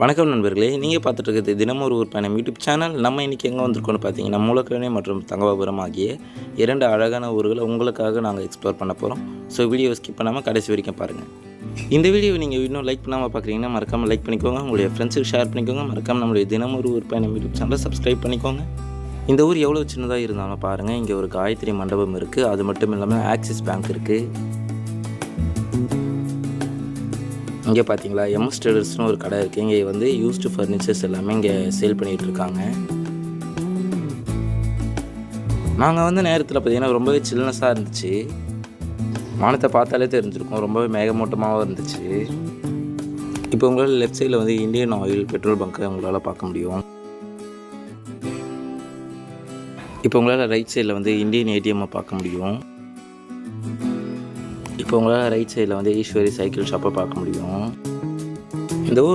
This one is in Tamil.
வணக்கம் நண்பர்களே, நீங்கள் பார்த்துட்டு இருக்கிறது தினமும் ஒரு பயணம் யூடியூப் சேனல். நம்ம இன்றைக்கி எங்கே வந்திருக்கோம்னு பார்த்தீங்கன்னா, மூலக்கரணை மற்றும் தங்கபாபுரம் ஆகிய 2 அழகான ஊர்களை உங்களுக்காக நாங்கள் எக்ஸ்ப்ளோர் பண்ண போகிறோம். ஸோ வீடியோவை ஸ்கிப் பண்ணாமல் கடைசி வரைக்கும் பாருங்கள். இந்த வீடியோவை நீங்கள் இன்னும் லைக் பண்ணாமல் பார்க்குறீங்கன்னா மறக்காமல் லைக் பண்ணிக்கோங்க, உங்களுடைய ஃப்ரெண்ட்ஸுக்கு ஷேர் பண்ணிக்கோங்க, மறக்காமல் நம்மளுடைய தினமும் ஒரு பயணம் யூடியூப் சேனலை சப்ஸ்கிரைப் பண்ணிக்கோங்க. இந்த ஊர் எவ்வளோ சின்னதாக இருந்தாலும் பாருங்கள், இங்கே ஒரு காயத்ரி மண்டபம் இருக்குது. அது மட்டும் இல்லாமல் ஆக்சிஸ் பேங்க் இருக்குது. இங்கே பார்த்தீங்களா, எம்எஸ் ட்ரேடர்ஸ்னு ஒரு கடை இருக்குது. இங்கே வந்து யூஸ்டு ஃபர்னிச்சர்ஸ் எல்லாமே இங்கே சேல் பண்ணிகிட்டு இருக்காங்க. நாங்கள் வந்து நேரத்தில் பார்த்தீங்கன்னா ரொம்பவே சில்னஸாக இருந்துச்சு. வானத்தை பார்த்தாலே தெரிஞ்சிருக்கும், ரொம்பவே மேகமூட்டமாகவும் இருந்துச்சு. இப்போ உங்களால் லெஃப்ட் சைடில் வந்து இந்தியன் ஆயில் பெட்ரோல் பங்க்கை உங்களால் பார்க்க முடியும். இப்போ உங்களால் ரைட் சைடில் வந்து இந்தியன் ஏடிஎம்மை பார்க்க முடியும். இப்போ உங்களால் ரைட் சைடில் வந்து ஈஸ்வரி சைக்கிள் ஷாப்பை பார்க்க முடியும். இந்த ஊர்